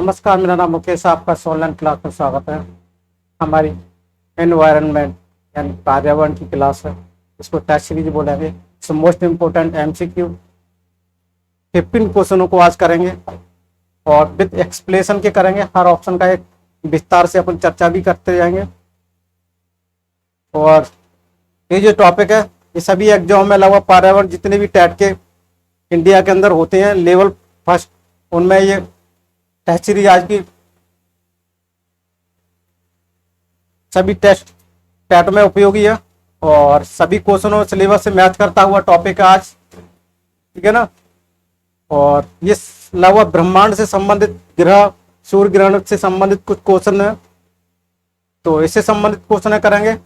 नमस्कार, मेरा नाम मुकेश, आपका ऑनलाइन क्लास में स्वागत है। हमारी एनवायरनमेंट यानी पर्यावरण की क्लास है। इसको टेस्ट सीरीज बोलेंगे। सो मोस्ट इम्पोर्टेंट एमसीक्यू 15 क्वेश्चनों को आज करेंगे और विद एक्सप्लेनेशन के करेंगे। हर ऑप्शन का एक विस्तार से अपन चर्चा भी करते जाएंगे। और ये जो टॉपिक है ये सभी एग्जाम में लगभग पर्यावरण जितने भी टेट के इंडिया के अंदर होते हैं लेवल फर्स्ट, उनमें ये टेस्ट सीरीज आज की सभी टेस्ट टेट में उपयोगी है और सभी क्वेश्चनों सिलेबस से मैच करता हुआ टॉपिक है आज, ठीक है ना। और ये लगभग ब्रह्मांड से संबंधित, ग्रह सूर्य ग्रहण से संबंधित कुछ क्वेश्चन है, तो इससे संबंधित क्वेश्चन करेंगे।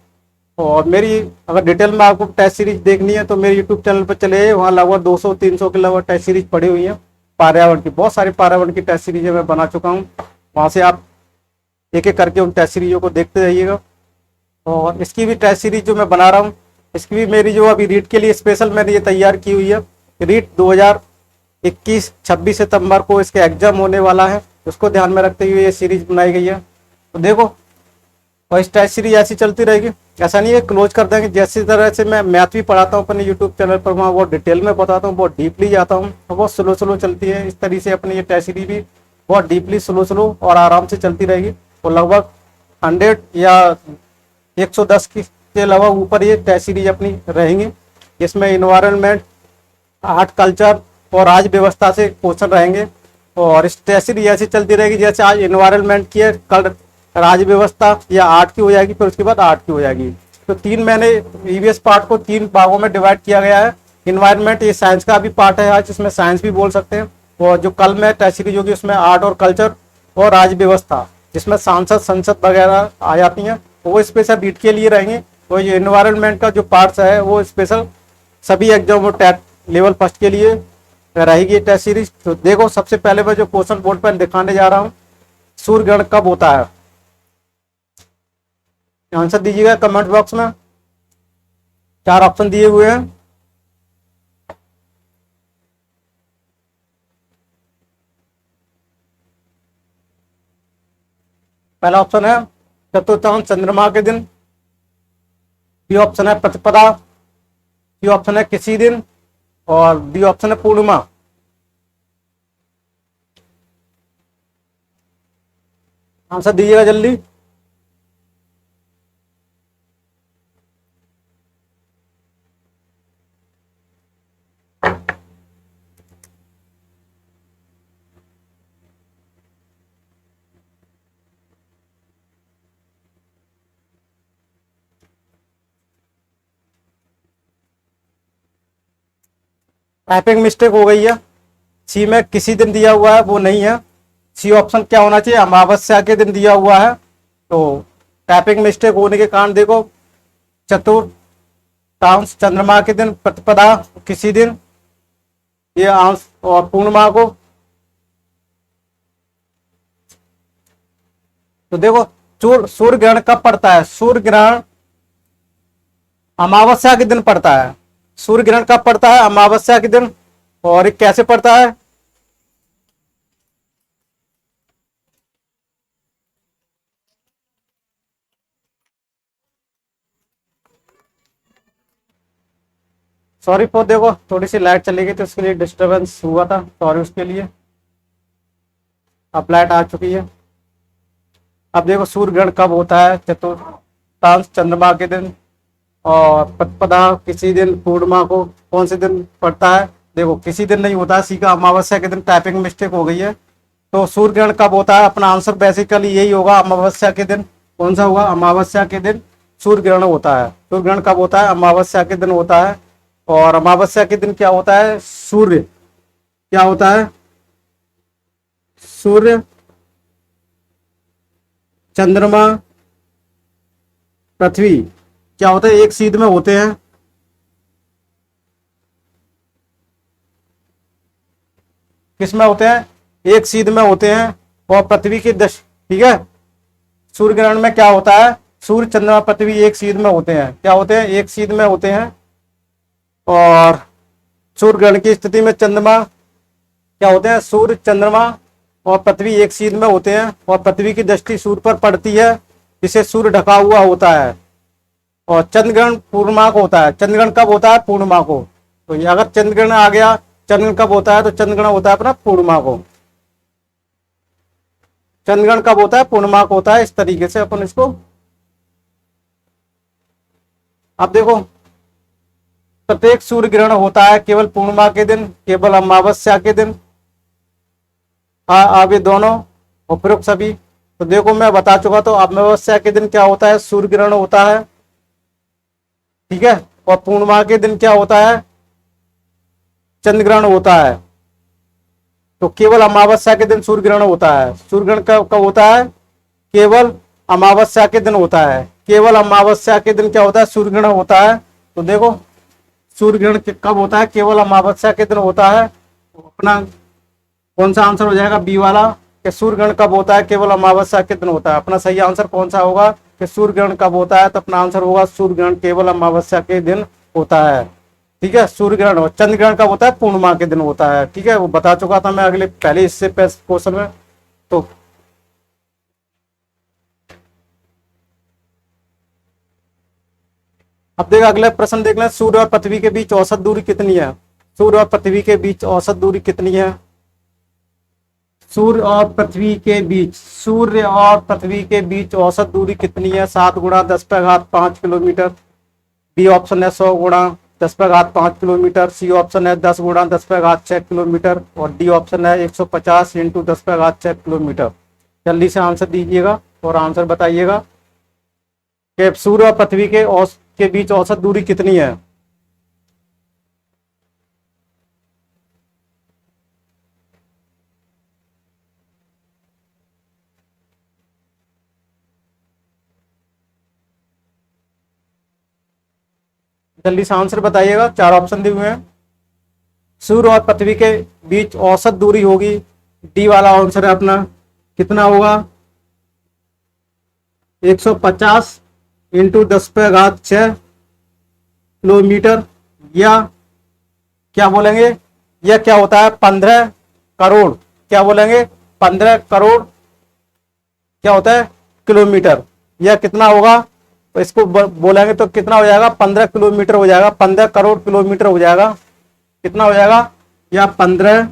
और मेरी अगर डिटेल में आपको टेस्ट सीरीज देखनी है तो मेरे यूट्यूब चैनल पर चले, वहाँ लगभग 200-300 के लगभग टेस्ट सीरीज पड़ी हुई है। पर्यावरण की बहुत सारी पर्यावरण की टेस्ट सीरीज मैं बना चुका हूँ, वहाँ से आप एक एक करके उन टेस्ट सीरीजों को देखते रहिएगा। और इसकी भी टेस्ट सीरीज जो मैं बना रहा हूँ, इसकी भी मेरी जो अभी रीट के लिए स्पेशल मैंने ये तैयार की हुई है। रीट 2021 26 सितंबर को इसके एग्जाम होने वाला है, उसको ध्यान में रखते हुए ये सीरीज बनाई गई है। तो देखो, और इस टेस्ट सीरीज ऐसी चलती रहेगी, ऐसा नहीं है क्लोज कर देंगे। जैसी तरह से मैं मैथ भी पढ़ाता हूँ अपने यूट्यूब चैनल पर, वहाँ बहुत डिटेल में बताता हूँ, बहुत डीपली जाता हूँ, तो बहुत स्लो स्लो चलती है। इस तरीके से अपनी ये टेस्ट सीरीज भी बहुत डीपली स्लो स्लो और आराम से चलती रहेगी। और लगभग 100 या 110 के लगभग ऊपर ये टेस्ट सीरीज अपनी रहेंगी। इसमें इन्वायरमेंट, आर्ट, कल्चर और राज्य व्यवस्था से क्वेश्चन रहेंगे। और इस टेस्ट सीरीज ऐसी चलती रहेगी, जैसे आज इन्वायरमेंट की है, कल राज्य व्यवस्था या आर्ट की हो जाएगी, फिर उसके बाद आर्ट की हो जाएगी। तो तीन मैंने ईवीएस पार्ट को 3 भागों में डिवाइड किया गया है। इन्वायरमेंट ये साइंस का भी पार्ट है आज, इसमें साइंस भी बोल सकते हैं। और जो कल में टेस्ट सीरीज होगी उसमें आर्ट और कल्चर और राज्य व्यवस्था, जिसमें सांसद संसद वगैरह आ जाती हैं, वो स्पेशल रीट के लिए रहेंगे। और ये इन्वायरमेंट का जो पार्ट्स है वो स्पेशल सभी एग्जाम और टेट लेवल फर्स्ट के लिए रहेगी टेस्ट सीरीज। तो देखो, सबसे पहले मैं जो क्वेश्चन बोर्ड पर दिखाने जा रहा हूँ, सूर्य ग्रहण कब होता है, आंसर दीजिएगा कमेंट बॉक्स में। 4 ऑप्शन दिए हुए हैं। पहला ऑप्शन है चतुर्थांश चंद्रमा के दिन, बी ऑप्शन है प्रतिपदा, सी ऑप्शन है किसी दिन, और डी ऑप्शन है पूर्णिमा। आंसर दीजिएगा जल्दी। टाइपिंग मिस्टेक हो गई है, सी में किसी दिन दिया हुआ है, वो नहीं है। सी ऑप्शन क्या होना चाहिए, अमावस्या के दिन दिया हुआ है। तो टाइपिंग मिस्टेक होने के कारण देखो, चतुर्थांश चंद्रमा के दिन, प्रतिपदा किसी दिन, ये अंश, और पूर्णिमा को। तो देखो, सूर्य ग्रहण कब पड़ता है, सूर्य ग्रहण अमावस्या के दिन पड़ता है। सूर्य ग्रहण कब पड़ता है, अमावस्या के दिन। और ये कैसे पड़ता है, सॉरी फॉर, देखो थोड़ी सी लाइट चली गई तो उसके लिए डिस्टरबेंस हुआ था, सॉरी उसके लिए। अब लाइट आ चुकी है। अब देखो, सूर्य ग्रहण कब होता है, चतुर्थांश चंद्रमा के दिन, और प्रतिपदा किसी दिन, पूर्णिमा को कौन से दिन पड़ता है। देखो, किसी दिन नहीं होता है, सीधा अमावस्या के दिन। टाइपिंग मिस्टेक हो गई है। तो सूर्य ग्रहण कब होता है, अपना आंसर बेसिकली यही होगा, अमावस्या के दिन। कौन सा होगा, अमावस्या के दिन सूर्य ग्रहण होता है। सूर्य ग्रहण कब होता है, अमावस्या के दिन होता है। और अमावस्या के दिन क्या होता है, सूर्य क्या होता है, सूर्य, चंद्रमा, पृथ्वी क्या होता है, एक सीध में होते हैं। किस में होते हैं, एक सीध में होते हैं। और पृथ्वी की दश, ठीक है। सूर्य ग्रहण में क्या होता है, सूर्य, चंद्रमा, पृथ्वी एक सीध में होते हैं। क्या होते हैं, एक सीध में होते हैं। और सूर्य ग्रहण की स्थिति में चंद्रमा क्या होते हैं, सूर्य, चंद्रमा और पृथ्वी एक सीध में होते हैं और पृथ्वी की दृष्टि सूर्य पर पड़ती है, जिसे सूर्य ढका हुआ होता है। और चंद्रग्रहण पूर्णिमा को होता है। चंद्रग्रहण कब होता है? पूर्णिमा को। तो ये अगर चंद्रग्रहण आ गया, चंद्रग्रहण कब होता है? तो चंद्रग्रहण होता है अपना पूर्णिमा को। चंद्रग्रहण कब होता है? पूर्णिमा को होता है। इस तरीके से अपन इसको, अब देखो, प्रत्येक सूर्य ग्रहण होता है केवल पूर्णिमा के दिन, केवल अमावस्या के दिन। हाँ, अब ये दोनों उपरोक्त सभी, तो देखो मैं बता चुका। तो अमावस्या के दिन क्या होता है? सूर्य ग्रहण होता है, ठीक है। और पूर्णिमा के दिन क्या होता है? चंद्र ग्रहण होता है। तो केवल अमावस्या के दिन सूर्य ग्रहण होता है। सूर्य ग्रहण कब कब होता है? केवल अमावस्या के दिन होता है। केवल अमावस्या के दिन क्या होता है? सूर्य ग्रहण होता है। तो देखो सूर्य ग्रहण कब होता है? केवल अमावस्या के दिन होता है। तो अपना कौन सा आंसर हो जाएगा? बी वाला, कि सूर्य ग्रहण कब होता है? केवल अमावस्या के दिन होता है। अपना सही आंसर कौन सा होगा कि सूर्य ग्रहण कब होता है? तो अपना आंसर होगा सूर्य ग्रहण केवल अमावस्या के दिन होता है, ठीक है। सूर्य ग्रहण और चंद्र ग्रहण कब होता है? पूर्णिमा के दिन होता है, ठीक है। वो बता चुका था मैं अगले पहले इससे क्वेश्चन में। तो अब देख अगला प्रश्न देख लें। सूर्य और पृथ्वी के बीच औसत दूरी कितनी है? सूर्य और पृथ्वी के बीच औसत दूरी कितनी है? सूर्य और पृथ्वी के बीच, सूर्य और पृथ्वी के बीच औसत दूरी कितनी है? 7 × 10⁵ किलोमीटर। बी ऑप्शन है 100 × 10⁵ किलोमीटर। सी ऑप्शन है 10 × 10⁵ किलोमीटर। और डी ऑप्शन है 150 × 10⁵ किलोमीटर। जल्दी से आंसर दीजिएगा और आंसर बताइएगा कि सूर्य और पृथ्वी के बीच औसत दूरी कितनी है? जल्दी से आंसर बताइएगा। 4 ऑप्शन दिए हुए हैं। सूर्य और पृथ्वी के बीच औसत दूरी होगी, डी वाला आंसर है अपना, कितना होगा? 150 × 10⁶ किलोमीटर। या क्या बोलेंगे? यह क्या होता है? 15 करोड़। क्या बोलेंगे? 15 करोड़ क्या होता है? किलोमीटर। यह कितना होगा? तो इसको बोलेंगे तो कितना हो जाएगा? 15 किलोमीटर हो जाएगा। 15 करोड़ किलोमीटर हो जाएगा। कितना हो जाएगा? या 15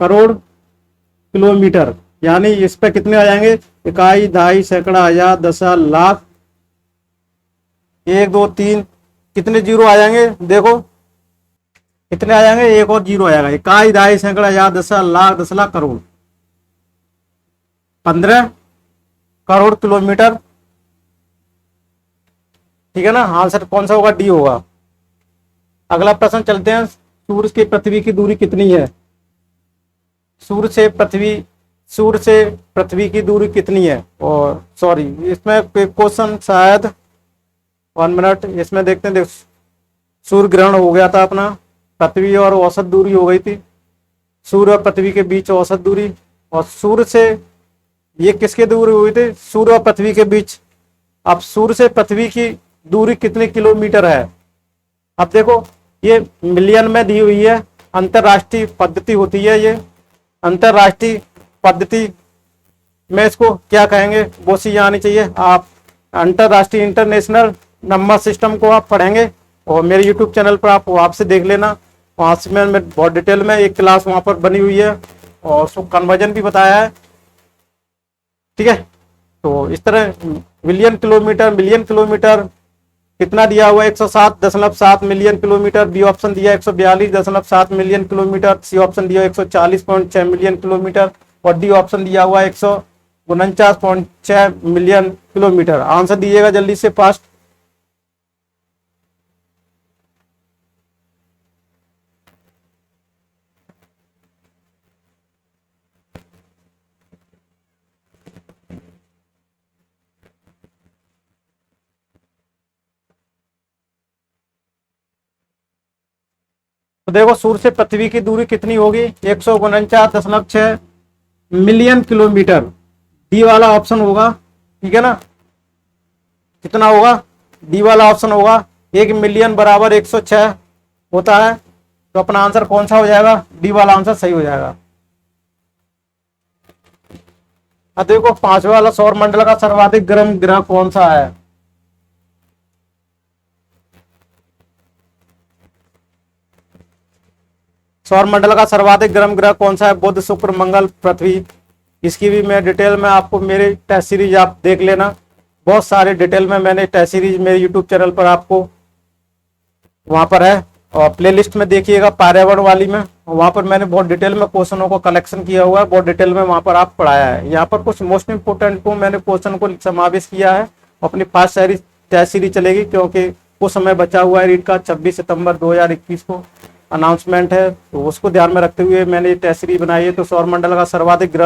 करोड़ किलोमीटर। यानी इस पे कितने आ जाएंगे? इकाई, दहाई, सैकड़ा, हजार, दशा, लाख, 1 2 3, कितने जीरो आ जाएंगे? देखो कितने आ जाएंगे? एक और जीरो आ जाएगा। इकाई, दहाई, सैकड़ा, हजार, दशा, लाख, 10 लाख, करोड़। 15 करोड़ किलोमीटर, ठीक है ना। आंसर कौन सा होगा? डी होगा। अगला प्रश्न चलते हैं। सूर्य की पृथ्वी की दूरी कितनी है? सूर्य से पृथ्वी की दूरी कितनी है? और सॉरी, इसमें क्वेश्चन शायद 1 मिनट, इसमें देखते हैं। देख, सूर्य ग्रहण हो गया था अपना, पृथ्वी और औसत दूरी हो गई थी। सूर्य और पृथ्वी के बीच औसत दूरी, और सूर्य से ये किसके दूरी हुई थी? सूर्य और पृथ्वी के बीच। अब सूर्य से पृथ्वी की दूरी कितने किलोमीटर है? अब देखो ये मिलियन में दी हुई है। अंतरराष्ट्रीय पद्धति होती है ये। अंतरराष्ट्रीय पद्धति में इसको क्या कहेंगे? वो चीज आनी चाहिए। आप अंतरराष्ट्रीय इंटरनेशनल नंबर सिस्टम को आप पढ़ेंगे और मेरे यूट्यूब चैनल पर आप वहाँ से देख लेना। वहाँ से मैं बहुत डिटेल में एक क्लास वहाँ पर बनी हुई है और उसको कन्वर्जन भी बताया है, ठीक है। तो इस तरह मिलियन किलोमीटर कितना दिया हुआ है? 107.7 मिलियन किलोमीटर। बी ऑप्शन दिया 142.7 मिलियन किलोमीटर। सी ऑप्शन दिया 140.6 मिलियन किलोमीटर। और डी ऑप्शन दिया हुआ 149.6 मिलियन किलोमीटर। आंसर दीजिएगा जल्दी से, फास्ट। तो देखो सूर्य से पृथ्वी की दूरी कितनी होगी? 149.6 मिलियन किलोमीटर। डी वाला ऑप्शन होगा, ठीक है ना। कितना होगा? डी वाला ऑप्शन होगा। 1 मिलियन बराबर 106 होता है। तो अपना आंसर कौन सा हो जाएगा, डी वाला आंसर सही हो जाएगा। अब देखो पांचवा वाला, सौर मंडल का सर्वाधिक गर्म ग्रह कौन सा है। सौर मंडल का सर्वाधिक गर्म ग्रह कौन सा है, बुध, शुक्र, मंगल, पृथ्वी। इसकी भी मैं डिटेल में आपको मेरे टेस्ट सीरीज आप देख लेना, बहुत सारे डिटेल में मैंने टेस्ट सीरीज मेरे यूट्यूब चैनल पर आपको वहां पर है, और प्लेलिस्ट में देखिएगा पर्यावरण वाली में, वहां पर मैंने बहुत डिटेल में क्वेश्चनों को कलेक्शन किया हुआ है, बहुत डिटेल में वहां पर आप पढ़ाया है। यहाँ पर कुछ मोस्ट इंपोर्टेंट को मैंने क्वेश्चन को समावेश किया है। अपनी फास्ट सीरीज टेस्ट सीरीज चलेगी, क्योंकि कुछ समय बचा हुआ है रीड का, 26 सितंबर 2021 को अनाउंसमेंट है, तो उसको ध्यान में रखते हुए मैंने ये टेस्ट सीरीज बनाई है। तो सौर मंडल का सर्वाधिक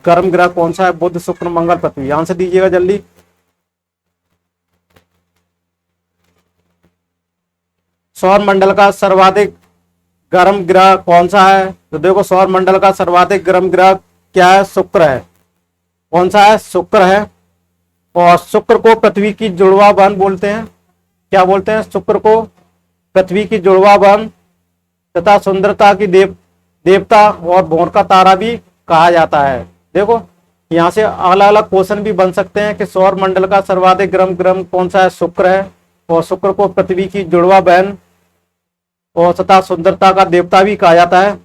गर्म ग्रह कौन सा है, बुध, शुक्र, मंगल, पृथ्वी। आंसर दीजिएगा जल्दी। सौर मंडल का सर्वाधिक गर्म ग्रह कौन सा है, तो देखो सौर मंडल का सर्वाधिक गर्म ग्रह क्या है, शुक्र है। कौन सा है, शुक्र है। और शुक्र को पृथ्वी की जुड़वा बहन बोलते हैं। क्या बोलते हैं, शुक्र को पृथ्वी की जुड़वा बहन तथा सुंदरता की देवता और भोर का तारा भी कहा जाता है। देखो यहाँ से अलग अलग क्वेश्चन भी बन सकते हैं कि सौर मंडल का सर्वाधिक गर्म ग्रह कौन सा है, शुक्र है। और शुक्र को पृथ्वी की जुड़वा बहन और तथा सुंदरता का देवता भी कहा जाता है।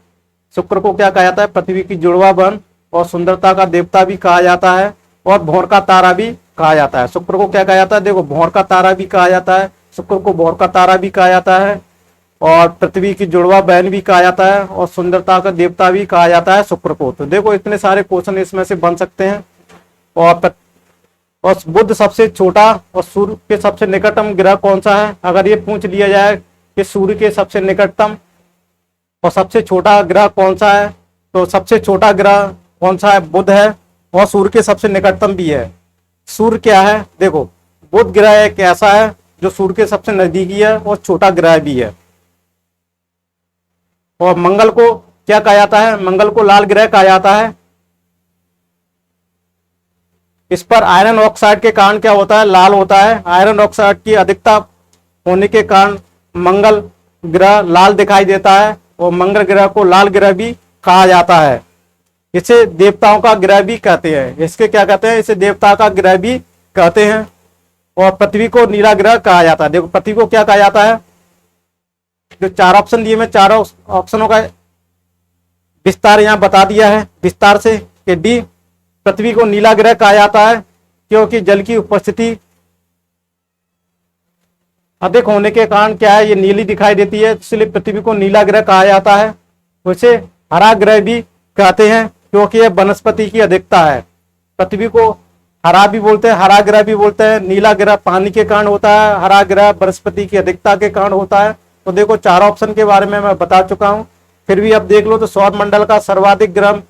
शुक्र को क्या कहा जाता है, पृथ्वी की जुड़वा बहन और सुंदरता का देवता भी कहा जाता है, और भोर का तारा भी कहा जाता है। शुक्र को क्या कहा जाता है, देखो भोर का तारा भी कहा जाता है, शुक्र को भोर का तारा भी कहा जाता है, और पृथ्वी की जुड़वा बहन भी कहा जाता है, और सुंदरता का देवता भी कहा जाता है शुक्र को। तो देखो इतने सारे क्वेश्चन इसमें से बन सकते हैं। और बुध सबसे छोटा और सूर्य के सबसे निकटतम ग्रह कौन सा है, अगर ये पूछ लिया जाए कि सूर्य के सबसे निकटतम और सबसे छोटा ग्रह कौन सा है, तो सबसे छोटा ग्रह कौन सा है, बुध है, और सूर्य के सबसे निकटतम भी है। सूर्य क्या है, देखो बुध ग्रह एक ऐसा है जो सूर्य के सबसे नजदीकी है और छोटा ग्रह भी है। और मंगल को क्या कहा जाता है, मंगल को लाल ग्रह कहा जाता है। इस पर आयरन ऑक्साइड के कारण क्या होता है, लाल होता है। आयरन ऑक्साइड की अधिकता होने के कारण मंगल ग्रह लाल दिखाई देता है, और मंगल ग्रह को लाल ग्रह भी कहा जाता है। इसे देवताओं का ग्रह भी कहते हैं। इसके क्या कहते हैं, इसे देवता का ग्रह भी कहते हैं। और पृथ्वी को नीला ग्रह कहा जाता है। देखो पृथ्वी को क्या कहा जाता है, जो चार ऑप्शन दिए, मैं चारों ऑप्शनों का विस्तार यहाँ बता दिया है विस्तार से कि डी, पृथ्वी को नीला ग्रह कहा जाता है क्योंकि जल की उपस्थिति अधिक होने के कारण क्या है, ये नीली दिखाई देती है, इसलिए पृथ्वी को नीला ग्रह कहा जाता है। उसे हरा ग्रह भी कहते हैं क्योंकि यह वनस्पति की अधिकता है। पृथ्वी को हरा भी बोलते हैं, हरा ग्रह भी बोलते हैं। नीला ग्रह पानी के कारण होता है, हरा ग्रह वनस्पति की अधिकता के कारण होता है। तो देखो चार ऑप्शन के बारे में मैं बता चुका हूं, फिर भी अब देख लो। तो सौर मंडल का सर्वाधिक गर्म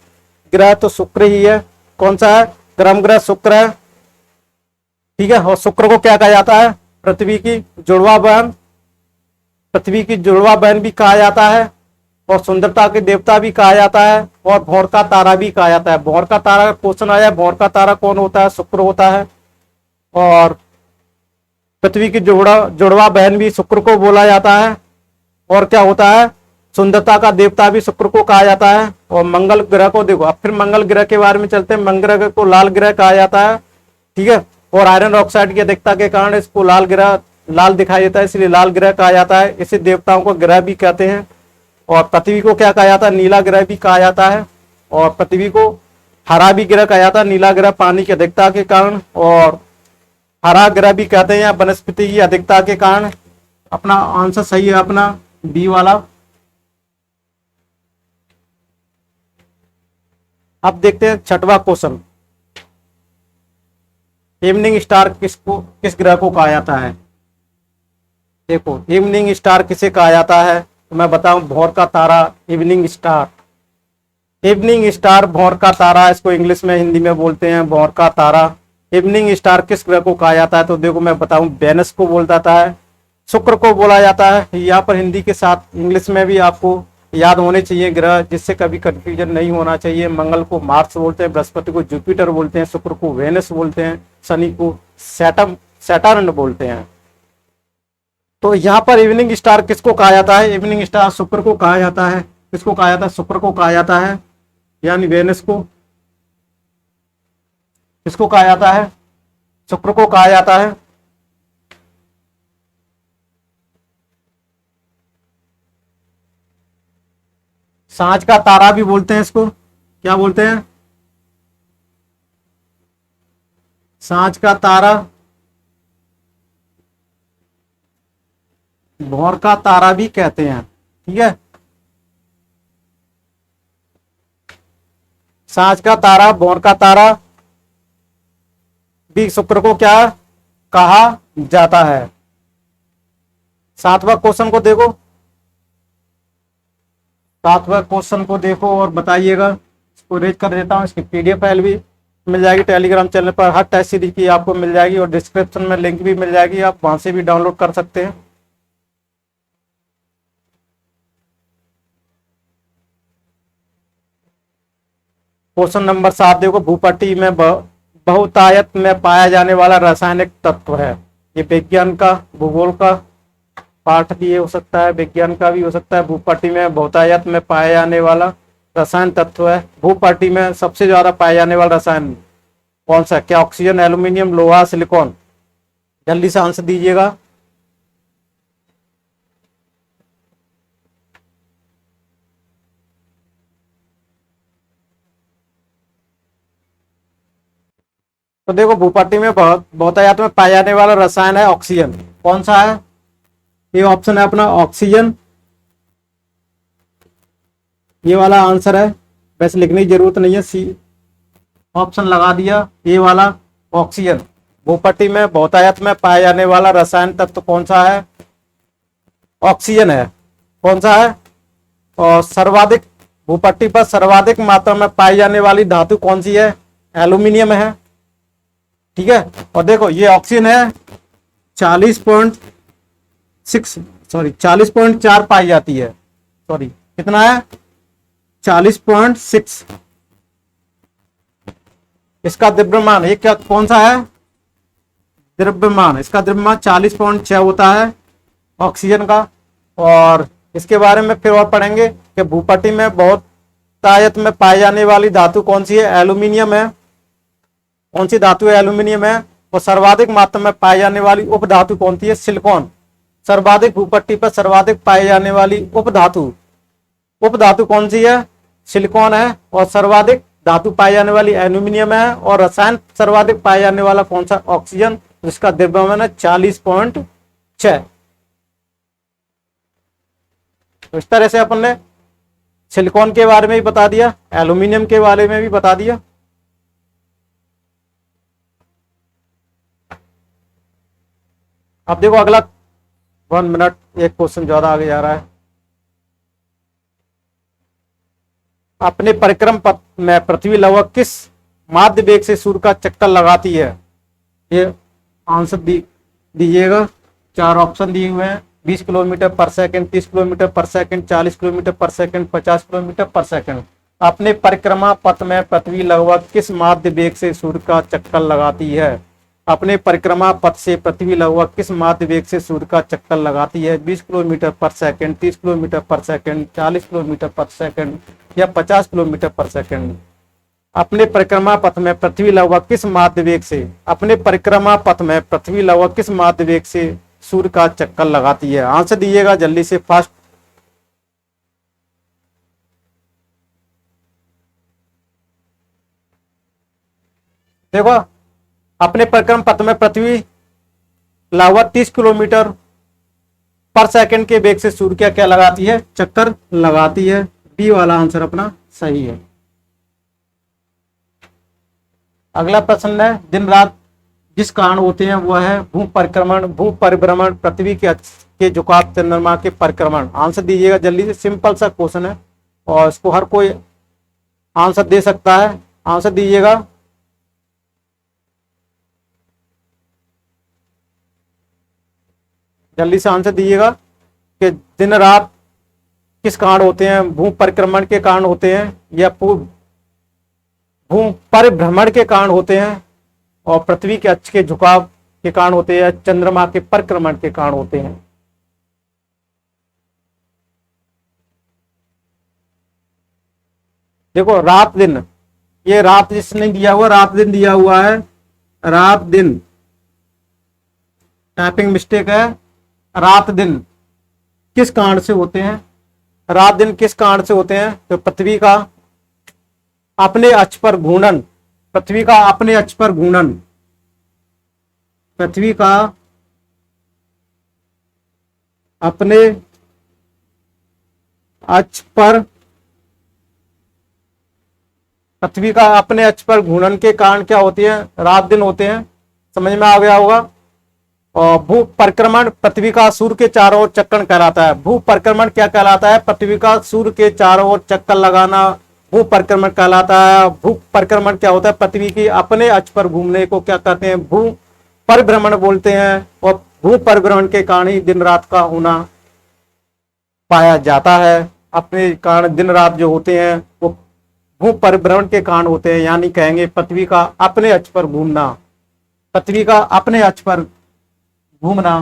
ग्रह तो शुक्र ही है। कौन सा है, गर्म ग्रह शुक्र है, ठीक है। और शुक्र को क्या कहा जाता है, पृथ्वी की जुड़वा बहन, पृथ्वी की जुड़वा बहन भी कहा जाता है, और सुंदरता के देवता भी कहा जाता है, और भौर का तारा भी कहा जाता है। भौर का तारा क्वेश्चन आया, भौर का तारा कौन होता है, शुक्र होता है। और पृथ्वी की जुड़वा बहन भी शुक्र को बोला जाता है। और क्या होता है, सुंदरता का देवता भी शुक्र को कहा जाता है। और मंगल ग्रह को देखो, अब फिर मंगल ग्रह के बारे में चलते हैं। मंगल ग्रह को लाल ग्रह कहा जाता है, ठीक है। और आयरन ऑक्साइड की अधिकता के कारण इसको लाल ग्रह लाल दिखाई देता है, इसलिए लाल ग्रह कहा जाता है। इसे देवताओं को ग्रह भी कहते हैं। और पृथ्वी को क्या कहा जाता है, नीला ग्रह भी कहा जाता है। और पृथ्वी को हरा भी ग्रह कहा जाता है, नीला ग्रह पानी की अधिकता के कारण, और हरा ग्रह भी कहते हैं या वनस्पति की अधिकता के कारण। अपना आंसर सही है, अपना बी वाला। अब देखते हैं छठवां क्वेश्चन, इवनिंग स्टार किस ग्रह को कहा जाता है। देखो इवनिंग स्टार किसे कहा जाता है, तो मैं बताऊं, भौर का तारा इवनिंग स्टार। इवनिंग स्टार भौर का तारा, इसको इंग्लिश में हिंदी में बोलते हैं भौर का तारा। इवनिंग स्टार किस ग्रह को कहा जाता है, तो देखो मैं बताऊं, वेनस को बोला जाता है, शुक्र को बोला जाता है। यहाँ पर हिंदी के साथ इंग्लिश में भी आपको याद होने चाहिए ग्रह, जिससे कभी कंफ्यूजन नहीं होना चाहिए। मंगल को मार्स बोलते हैं, बृहस्पति को जुपिटर बोलते हैं, शुक्र को वेनस बोलते हैं, शनि को सैटर्न बोलते हैं। तो यहाँ पर इवनिंग स्टार किसको कहा जाता है? इवनिंग स्टार शुक्र को कहा जाता है। किसको कहा जाता है? शुक्र को कहा जाता है, यानी वेनस को। किसको कहा जाता है? शुक्र को कहा जाता है। सांझ का तारा भी बोलते हैं इसको। क्या बोलते हैं? सांझ का तारा, भौर का तारा भी कहते हैं। ठीक है, सांझ का तारा, भौर का तारा भी शुक्र को क्या कहा जाता है। 7वां क्वेश्चन को देखो, 7वां क्वेश्चन को देखो और बताइएगा। इसको रेज कर देता हूँ। इसकी पीडीएफ फाइल भी मिल जाएगी टेलीग्राम चैनल पर, हर टेस्ट सीरीज की आपको मिल जाएगी, और डिस्क्रिप्शन में लिंक भी मिल जाएगी, आप वहां से भी डाउनलोड कर सकते हैं। क्वेश्चन नंबर 7 देखो, भूपट्टी में बहुतायत में पाया जाने वाला रासायनिक तत्व है। ये विज्ञान का, भूगोल का पाठ भी हो सकता है, विज्ञान का भी हो सकता है। भूपट्टी में बहुतायत में पाया जाने वाला रसायन तत्व है। भूपट्टी में सबसे ज्यादा पाया जाने वाला रसायन कौन सा? क्या ऑक्सीजन, एल्यूमिनियम, लोहा, सिलिकॉन? जल्दी से आंसर दीजिएगा। तो देखो, भूपट्टी में बहुतायत में पाया जाने वाला रसायन है ऑक्सीजन। कौन सा है? ये ऑप्शन है अपना ऑक्सीजन, ये वाला आंसर है। वैसे लिखने की जरूरत नहीं है, सी ऑप्शन लगा दिया, ये वाला ऑक्सीजन। भूपट्टी में बहुतायत में पाया जाने वाला रसायन तत्व कौन सा है? ऑक्सीजन है। कौन सा है? और सर्वाधिक, भूपट्टी पर सर्वाधिक मात्रा में पाई जाने वाली धातु कौन सी है? एल्यूमिनियम है। ठीक है, और देखो ये ऑक्सीजन है 40.4 पाई जाती है। सॉरी, कितना है? 40.6। इसका द्रव्यमान, ये क्या, कौन सा है? द्रव्यमान, इसका द्रव्यमान 40.6 होता है ऑक्सीजन का। और इसके बारे में फिर और पढ़ेंगे कि भूपट्टी में बहुतायत में पाई जाने वाली धातु कौन सी है? एल्यूमिनियम है। कौन सी धातु है? एल्यूमिनियम है। और सर्वाधिक मात्रा में पाई जाने वाली उपधातु कौन सी है? सिलिकॉन। सर्वाधिक, भूपट्टी पर सर्वाधिक पाई जाने वाली उपधातु कौन सी है? सिलिकॉन है। और सर्वाधिक धातु पाई जाने वाली एल्यूमिनियम है। और रसायन सर्वाधिक पाया जाने वाला कौन सा? ऑक्सीजन, जिसका द्रव्यमान है 40.6। तो इस तरह से अपन ने सिलिकॉन के बारे में भी बता दिया, एल्यूमिनियम के बारे में भी बता दिया। अब देखो अगला 1 मिनट, एक क्वेश्चन ज्यादा आगे जा रहा है। अपने परिक्रम पथ में पृथ्वी लगभग किस माध्य वेग से सूर्य का चक्कर लगाती है? ये आंसर दीजिएगा। 4 ऑप्शन दिए हुए हैं। 20 किलोमीटर पर सेकंड, 30 किलोमीटर पर सेकंड, 40 किलोमीटर पर सेकंड, 50 किलोमीटर पर सेकंड। अपने परिक्रमा पथ में पृथ्वी लगभग किस माध्य वेग से सूर्य का चक्कर लगाती है? अपने परिक्रमा पथ से पृथ्वी लगभग किस माध्य वेग से सूर्य का चक्कर लगाती है? 20 किलोमीटर पर सेकंड, 30 किलोमीटर पर सेकंड, 40 किलोमीटर पर सेकंड या 50 किलोमीटर पर सेकंड। अपने परिक्रमा पथ में पृथ्वी लगभग किस माध्य वेग से, अपने परिक्रमा पथ में पृथ्वी लगभग किस माध्य वेग से सूर्य का चक्कर लगाती है? आंसर दीजिएगा जल्दी से, फास्ट। देखो, अपने परिक्रम पथ में पृथ्वी लगभग 30 किलोमीटर पर सेकंड के वेग से सूर्य क्या क्या लगाती है? चक्कर लगाती है। बी वाला आंसर अपना सही है। अगला प्रश्न है, दिन रात जिस कारण होते हैं वह है भू परिभ्रमण, पृथ्वी के झुकाव, चंद्रमा के परिक्रमण। आंसर दीजिएगा जल्दी से, सिंपल सा क्वेश्चन है और इसको हर कोई आंसर दे सकता है। आंसर दीजिएगा। जल्दी से आंसर दीजिएगा कि दिन रात किस कारण होते हैं? भू परिक्रमण के कारण होते हैं या भू परिभ्रमण के कारण होते हैं और पृथ्वी के अक्ष के झुकाव के कारण होते हैं, चंद्रमा के परिक्रमण के कारण होते हैं? देखो रात दिन, ये रात जिसने दिया हुआ, रात दिन दिया हुआ है, रात दिन, टाइपिंग मिस्टेक है। रात दिन किस कारण से होते हैं? रात दिन किस कारण से होते हैं? तो पृथ्वी का अपने अक्ष पर घूर्णन, पृथ्वी का अपने अक्ष पर घूर्णन, पृथ्वी का अपने अक्ष पर, पृथ्वी का अपने अक्ष पर घूर्णन के कारण क्या होती है? रात दिन होते हैं। समझ में आ गया होगा। और भू परिक्रमण पृथ्वी का सूर्य के चारों ओर चक्कर कहलाता है। भू परिक्रमण क्या कहलाता है? पृथ्वी का सूर्य के चारों ओर चक्कर लगाना भू परिक्रमण कहलाता है। भू परिक्रमण क्या होता है? पृथ्वी की अपने अक्ष पर घूमने को क्या कहते हैं? भू परिभ्रमण बोलते हैं। और भू परिभ्रमण के कारण ही दिन रात का होना पाया जाता है। अपने कारण दिन रात जो होते हैं वो भू परिभ्रमण के कारण होते हैं, यानी कहेंगे पृथ्वी का अपने अक्ष पर घूमना, पृथ्वी का अपने अक्ष पर घूमना।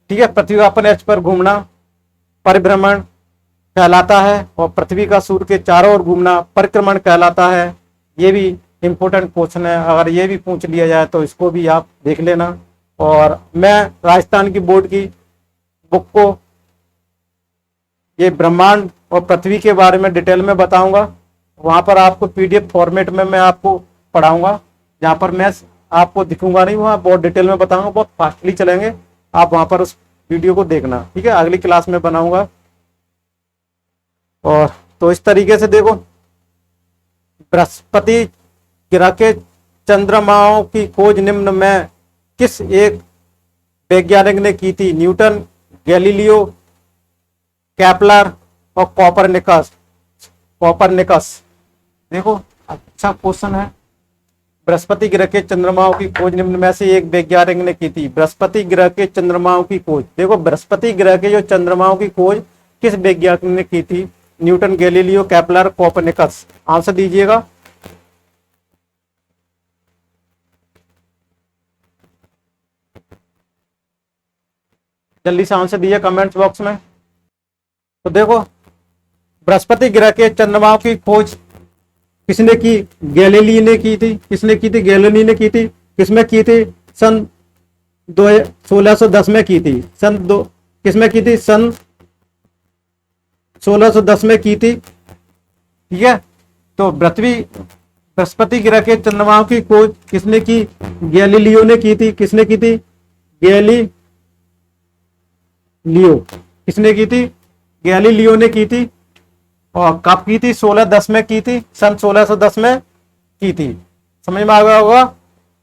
ठीक है, पृथ्वी का अपने अक्ष पर घूमना परिभ्रमण कहलाता है। और पृथ्वी का सूर्य के चारों ओर घूमना परिक्रमण कहलाता है। ये भी इंपॉर्टेंट क्वेश्चन है, अगर ये भी पूछ लिया जाए तो इसको भी आप देख लेना। और मैं राजस्थान की बोर्ड की बुक को ये ब्रह्मांड और पृथ्वी के बारे में डिटेल में बताऊंगा। वहां पर आपको पीडीएफ फॉर्मेट में मैं आपको पढ़ाऊंगा, जहां पर मैं आपको दिखूंगा नहीं, वहां बहुत डिटेल में बताऊंगा, बहुत फास्टली चलेंगे। आप वहां पर उस वीडियो को देखना, ठीक है, अगली क्लास में बनाऊंगा। और तो इस तरीके से देखो, बृहस्पति ग्रह के चंद्रमाओं की खोज निम्न में किस एक वैज्ञानिक ने की थी? न्यूटन, गैलीलियो, केपलर और कोपरनिकस। कोपरनिकस देखो अच्छा क्वेश्चन है। बृहस्पति ग्रह के चंद्रमाओं की खोज निम्न में से एक वैज्ञानिक ने की थी। बृहस्पति ग्रह के चंद्रमाओं की खोज, देखो बृहस्पति ग्रह के जो चंद्रमाओं की खोज किस वैज्ञानिक ने की थी? Newton, Galileo, Kepler, Copernicus. Answer दीजिएगा। जल्दी से आंसर दीजिए कमेंट बॉक्स में। तो देखो बृहस्पति ग्रह के चंद्रमाओं की खोज किसने की? गैलीली ने की थी। किसने की थी? गैलीली ने की थी। किसमें की थी? सन 1610 में की थी। किसमें की थी? सन 1610 में की थी। ठीक है, तो बृहस्पति ग्रह के चंद्रमाओं की खोज किसने की? गैलीलियो ने की थी। किसने की थी? गैलीलियो। किसने की थी? गैलीलियो ने की थी। और कब की थी? 1610 में की थी। सन 1610 में की थी। समझ में आ गया होगा।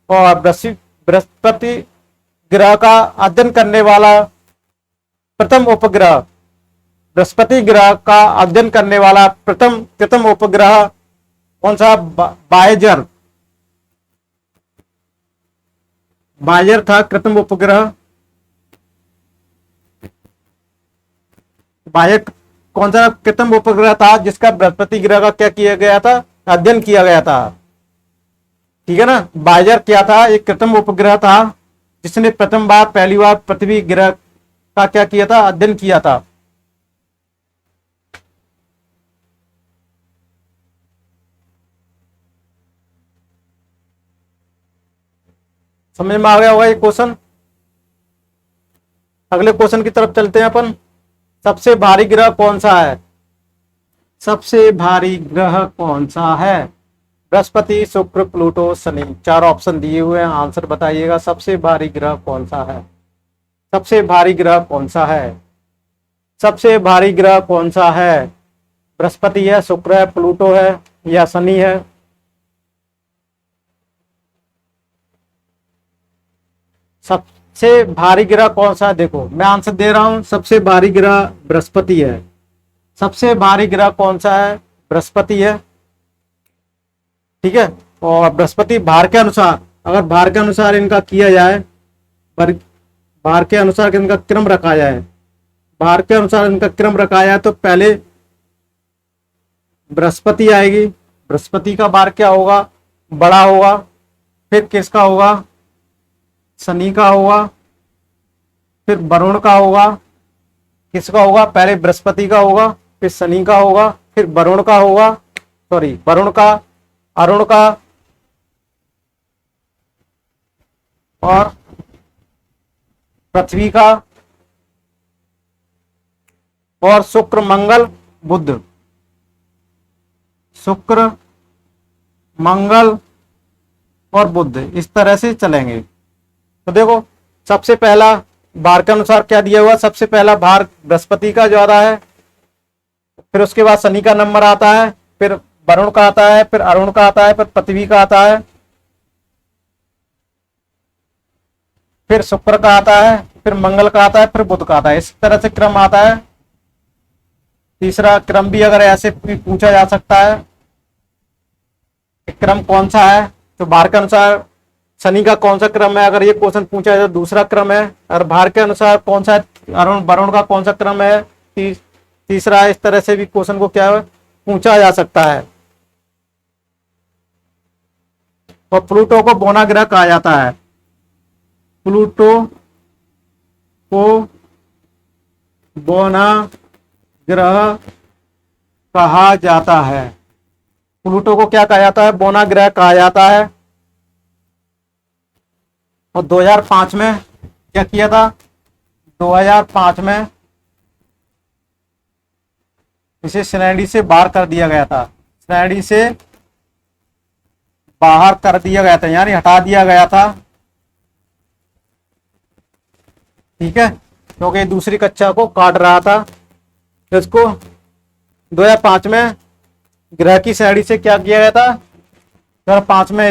और बृहस्पति ग्रह का अध्ययन करने वाला प्रथम उपग्रह, बृहस्पति ग्रह का अध्ययन करने वाला प्रथम उपग्रह कौन सा? वायेजर। वायेजर था कृत्रिम उपग्रह। वायेजर कौन सा कृत्रिम उपग्रह था जिसका बृहस्पति ग्रह का क्या किया गया था? अध्ययन किया गया था। ठीक है ना, वायेजर क्या था? एक कृत्रिम उपग्रह था जिसने पहली बार पृथ्वी ग्रह का क्या किया था? अध्ययन किया था। समझ में आ गया होगा ये क्वेश्चन। अगले क्वेश्चन की तरफ चलते हैं अपन। सबसे भारी ग्रह कौन सा है? सबसे भारी ग्रह कौन सा है? बृहस्पति, शुक्र, प्लूटो, शनि। 4 ऑप्शन दिए हुए हैं, आंसर बताइएगा। सबसे भारी ग्रह कौन सा है? सबसे भारी ग्रह कौन सा है? सबसे भारी ग्रह कौन सा है? बृहस्पति है, शुक्र है, प्लूटो है या शनि है? सबसे भारी ग्रह कौन सा है? देखो मैं आंसर दे रहा हूं, सबसे भारी ग्रह बृहस्पति है। सबसे भारी ग्रह कौन सा है? बृहस्पति है। ठीक है, और बृहस्पति भार के अनुसार, अगर भार के अनुसार इनका किया जाए, भार के अनुसार इनका क्रम रखा जाए, भार के अनुसार इनका क्रम रखा जाए तो पहले बृहस्पति आएगी। बृहस्पति का भार क्या होगा? बड़ा होगा। फिर किसका होगा? शनि का होगा। फिर वरुण का होगा। किसका होगा? पहले बृहस्पति का होगा, फिर शनि का होगा, फिर वरुण का होगा, सॉरी वरुण का, अरुण का, और पृथ्वी का, और शुक्र मंगल बुध, शुक्र मंगल और बुध, इस तरह से चलेंगे। तो देखो सबसे पहला भार के अनुसार क्या दिया हुआ, सबसे पहला भार बृहस्पति का ज्यादा है, फिर उसके बाद शनि का नंबर आता है, फिर वरुण का आता है, फिर अरुण का आता है, फिर पृथ्वी का आता है, फिर शुक्र का आता है, फिर मंगल का आता है, फिर बुध का आता है। इस तरह से क्रम आता है। तीसरा क्रम भी अगर ऐसे भी पूछा जा सकता है, क्रम कौन सा है, तो भार के अनुसार शनि का कौन सा क्रम है, अगर ये क्वेश्चन पूछा जाए तो दूसरा क्रम है। और भार के अनुसार कौन सा अरुण वरुण का कौन सा क्रम है, तीसरा। इस तरह से भी क्वेश्चन को क्या है पूछा जा सकता है। और प्लूटो को बौना ग्रह कहा जाता है, प्लूटो को बौना ग्रह कहा जाता है। प्लूटो को क्या कहा जाता है, बौना ग्रह कहा जाता है। और 2005 में क्या किया था, 2005 में इसे श्रेणी से बाहर कर दिया गया था, श्रेणी से बाहर कर दिया गया था, यानी हटा दिया गया था। ठीक है, क्योंकि दूसरी कक्षा को काट रहा था। तो इसको 2005 में ग्रह की श्रेणी से क्या किया गया था, 2005 में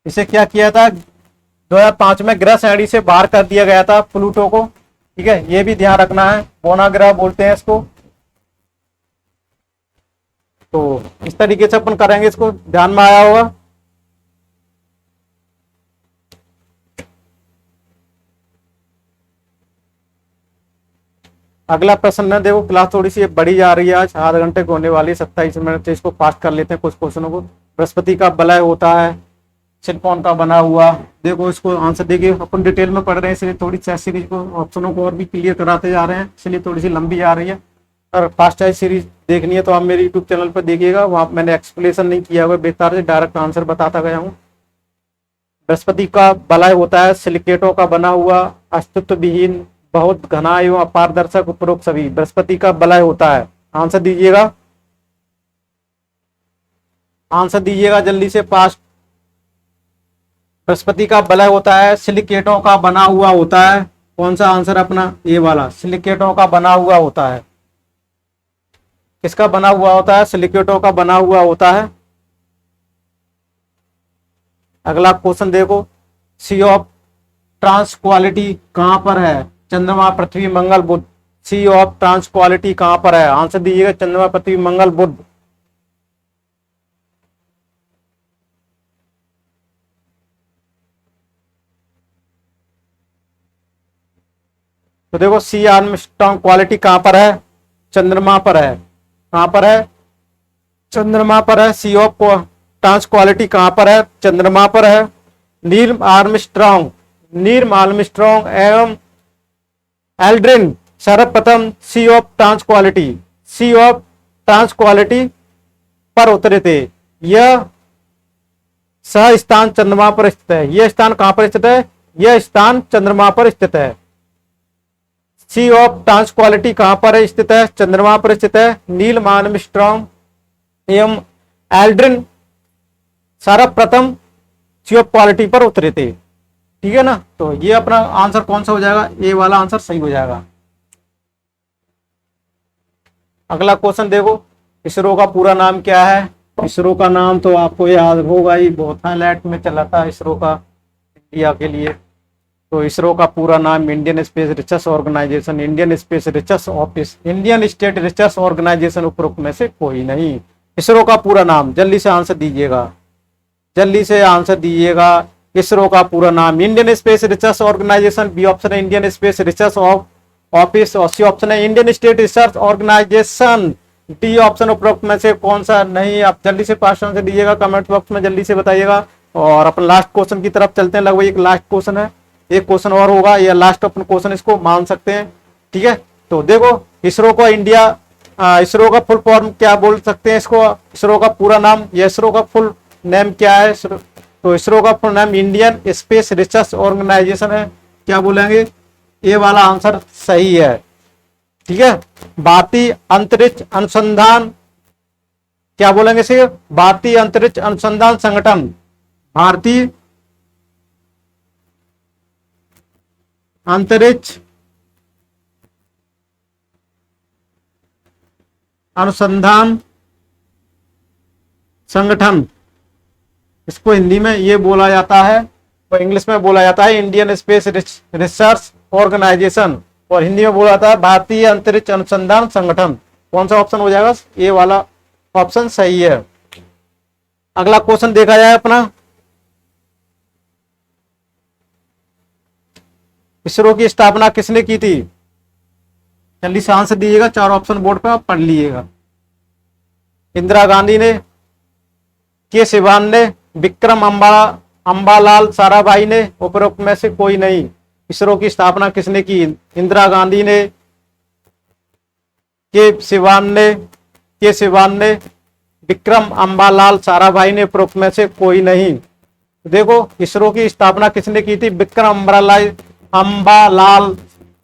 इसे क्या किया था, 2005 में ग्रह श्रेणी से बाहर कर दिया गया था प्लूटो को। ठीक है, ये भी ध्यान रखना है, बौना ग्रह बोलते हैं इसको। तो इस तरीके से अपन करेंगे, इसको ध्यान में आया होगा। अगला प्रश्न है, देखो क्लास थोड़ी सी बड़ी जा रही है, आज आधे घंटे को होने वाली है, 27 मिनट से इसको पास कर लेते हैं कुछ क्वेश्चनों को। बृहस्पति का वलय होता है सिलिकॉन का बना हुआ, देखो इसको आंसर देखिए, अपन डिटेल में पढ़ रहे हैं इसलिए थोड़ी चॉइस सीरीज को ऑप्शनों को और भी क्लियर कराते जा रहे हैं, इसलिए थोड़ी सी लंबी आ रही है। और फास्ट चॉइस सीरीज देखनी है तो आप मेरे यूट्यूब चैनल पर देखिएगा, वहाँ मैंने एक्सप्लेनेशन नहीं किया हुआ, बेकार से डायरेक्ट आंसर बताता गया हूँ। बृहस्पति का वलय होता है सिलिकेटों का बना हुआ, अस्तित्व विहीन, बहुत घना एवं अपारदर्शक, उपरोक्त सभी बृहस्पति का वलय होता है। आंसर दीजिएगा, आंसर दीजिएगा जल्दी से पास। बृहस्पति का वलय होता है सिलिकेटों का बना हुआ होता है। कौन सा आंसर अपना, ये वाला, सिलिकेटों का बना हुआ होता है। किसका बना हुआ होता है, सिलिकेटों का बना हुआ होता है। अगला क्वेश्चन देखो, सी ऑफ ट्रांस क्वालिटी कहां पर है, चंद्रमा पृथ्वी मंगल बुध। सी ऑफ ट्रांस क्वालिटी कहां पर है, आंसर दीजिएगा चंद्रमा पृथ्वी मंगल बुध। तो देखो सी आर्मस्ट्रांग क्वालिटी कहां पर है, चंद्रमा पर है। कहां पर है, चंद्रमा पर है। सी ऑफ ट्रांस क्वालिटी कहां पर है, चंद्रमा पर है। नील आर्मस्ट्रांग एवं एल्ड्रिन सर्वप्रथम सी ऑफ ट्रांस क्वालिटी पर उतरे थे। यह सह स्थान चंद्रमा पर स्थित है। यह स्थान कहां पर स्थित है, यह स्थान चंद्रमा पर स्थित है। सी ऑफ ट्रांस क्वालिटी कहां पर स्थित है, चंद्रमा पर स्थित है। नील आर्मस्ट्रांग एवं एल्ड्रिन सर्वप्रथम सी ऑफ क्वालिटी पर उतरे थे। ठीक है ना, तो ये अपना आंसर कौन सा हो जाएगा, ए वाला आंसर सही हो जाएगा। अगला क्वेश्चन देखो, इसरो का पूरा नाम क्या है। इसरो का नाम तो आपको याद होगा ही, बहुत हाईलाइट में चला था इसरो का इंडिया के लिए। तो इसरो का पूरा नाम Indian space research organisation, Indian space research office, Indian state research organisation, उपरोक्त में से कोई नहीं। इसरो का पूरा नाम, जल्दी से आंसर दीजिएगा, जल्दी से आंसर दीजिएगा। इसरो का पूरा नाम Indian space research organisation, B option है इंडियन स्पेस रिसर्च ऑफिस, और सी ऑप्शन है Indian state research organisation. D option उपरोक्त में से कौन सा नहीं, आप जल्दी से पास आंसर दीजिएगा, कमेंट बॉक्स में जल्दी से बताइएगा। और अपन लास्ट क्वेश्चन की तरफ चलते हैं, लगभग एक लास्ट क्वेश्चन है। एक क्वेश्चन और होगा, या लास्ट अपन क्वेश्चन इसको मान सकते हैं। ठीक है, तो देखो इसरो को इंडिया, इसरो का फुल फॉर्म क्या बोल सकते हैं इसको, इसरो का पूरा नाम या इसरो का फुल नेम क्या है? तो इसरो का फुल नाम इंडियन स्पेस रिसर्च ऑर्गेनाइजेशन है। क्या बोलेंगे? ये वाला आंसर सही है। ठीक है, भारतीय अंतरिक्ष अनुसंधान, क्या बोलेंगे इसे? भारतीय अंतरिक्ष अनुसंधान संगठन, भारतीय अंतरिक्ष अनुसंधान संगठन, इसको हिंदी में ये बोला जाता है और इंग्लिश में बोला जाता है इंडियन स्पेस रिसर्च ऑर्गेनाइजेशन, और हिंदी में बोला जाता है भारतीय अंतरिक्ष अनुसंधान संगठन। कौन सा ऑप्शन हो जाएगा? ये वाला ऑप्शन सही है। अगला क्वेश्चन देखा जाए अपना, इसरो की स्थापना किसने की थी? जल्दी से आंसर दीजिएगा, 4 ऑप्शन बोर्ड पे आप पढ़ लीजिएगा। इंदिरा गांधी ने, के सिवान ने, विक्रम अंबालाल साराभाई ने, उपरोक्त में से कोई नहीं। इसरो की स्थापना किसने की? इंदिरा गांधी ने, के सिवान ने, विक्रम अंबालाल साराभाई ने, उपरोक्त में से कोई नहीं। देखो इसरो की स्थापना किसने की थी? विक्रम अंबालाल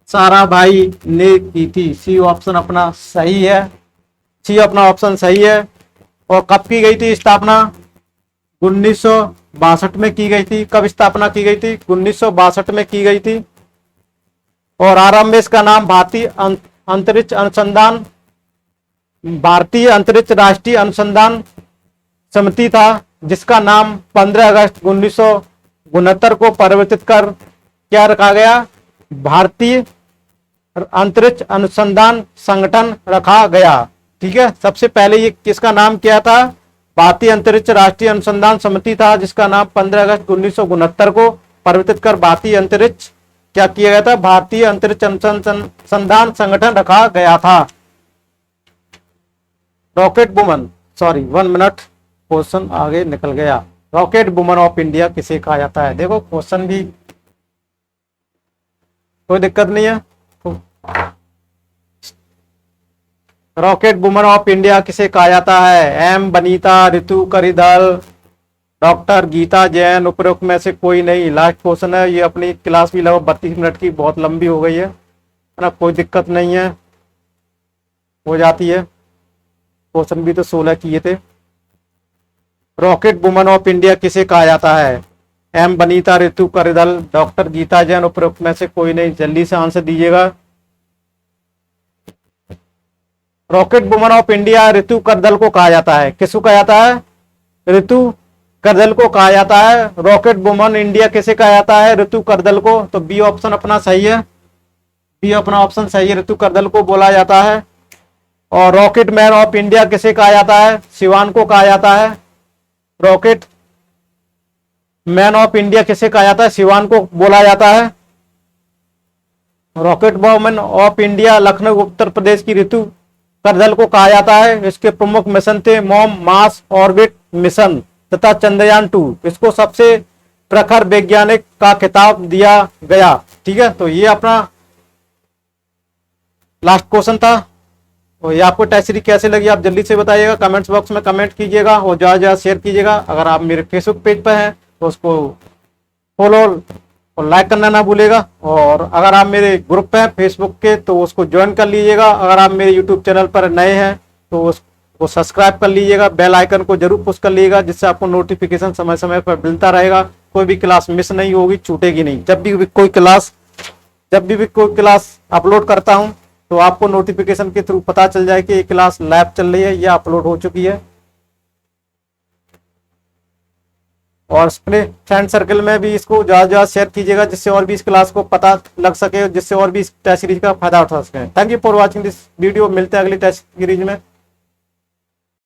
साराभाई ने की थी। सी ऑप्शन अपना सही है, सी अपना ऑप्शन सही है। और कब की गई थी स्थापना? 1962 में की गई थी। कब स्थापना की गई थी? 1962 में की गई थी। और आरंभ में इसका नाम भारतीय अंतरिक्ष राष्ट्रीय अनुसंधान समिति था, जिसका नाम 15 अगस्त 1969 को परिवर्तित कर क्या रखा गया? भारतीय अंतरिक्ष अनुसंधान संगठन रखा गया। ठीक है, सबसे पहले ये किसका नाम क्या था? भारतीय अंतरिक्ष राष्ट्रीय अनुसंधान समिति था, जिसका नाम 15 अगस्त 1969 को परिवर्तित कर भारतीय अंतरिक्ष क्या किया गया था? भारतीय अंतरिक्ष अनुसंधान संगठन रखा गया था। Rocket woman, sorry 1 minute, question आगे निकल गया। रॉकेट वुमन ऑफ इंडिया किसे कहा जाता है? देखो क्वेश्चन भी कोई दिक्कत नहीं है। रॉकेट वुमन ऑफ इंडिया किसे कहा जाता है? एम बनीता, रितु करिदल, डॉक्टर गीता जैन, उपरोक्त में से कोई नहीं। लास्ट क्वेश्चन है, ये अपनी क्लास भी लगभग 32 मिनट की बहुत लंबी हो गई है ना, कोई दिक्कत नहीं है, हो जाती है। क्वेश्चन भी तो 16 किए थे। रॉकेट वुमन ऑफ इंडिया किसे कहा जाता है? एम बनीता, रितु करिदल, डॉक्टर गीता जैन, उपरोक्त में से कोई नहीं। जल्दी से आंसर दीजिएगा। Rocket woman of India Ritu Karidhal को कहा जाता है। किसको कहा जाता है? रितु करदल को कहा जाता है। रॉकेट वुमन इंडिया किसे कहा जाता है? रितु करदल को। तो बी ऑप्शन अपना सही है, बी अपना ऑप्शन सही है, रितु करदल को बोला जाता है। और रॉकेट मैन ऑफ इंडिया किसे कहा जाता है? सिवान को कहा जाता है। रॉकेट मैन ऑफ इंडिया किसे कहा जाता है? सिवान को बोला जाता है। Rocket woman of India Lucknow Uttar Pradesh की रितु करदल को कहा जाता है। इसके प्रमुख मिशन थे मॉम मास ऑर्बिट मिशन तथा चंद्रयान 2। इसको सबसे प्रखर वैज्ञानिक का खिताब दिया गया। ठीक है, तो ये अपना लास्ट क्वेश्चन था। और ये आपको टेस्ट सीरीज कैसे लगी आप जल्दी से बताइएगा, कमेंट्स बॉक्स में कमेंट कीजिएगा और ज़्यादा ज़्यादा शेयर कीजिएगा। अगर आप मेरे फेसबुक पेज पर हैं तो उसको फॉलो और लाइक करना ना भूलेगा। और अगर आप मेरे ग्रुप पे हैं फेसबुक के तो उसको ज्वाइन कर लीजिएगा। अगर आप मेरे यूट्यूब चैनल पर नए हैं तो उसको सब्सक्राइब कर लीजिएगा, बेल आइकन को जरूर पुश कर लीजिएगा, जिससे आपको नोटिफिकेशन समय समय पर मिलता रहेगा। कोई भी क्लास मिस नहीं होगी, छूटेगी नहीं। जब भी कोई क्लास अपलोड करता हूँ तो आपको नोटिफिकेशन के थ्रू पता चल जाए कि ये क्लास लाइव चल रही है या अपलोड हो चुकी है। और अपने फ्रेंड सर्कल में भी इसको ज़्यादा ज़्यादा शेयर कीजिएगा, जिससे और भी इस क्लास को पता लग सके, जिससे और भी इस टेस्ट सीरीज का फायदा उठा सकें। Thank you for watching this video. मिलते हैं अगली टेस्ट सीरीज में।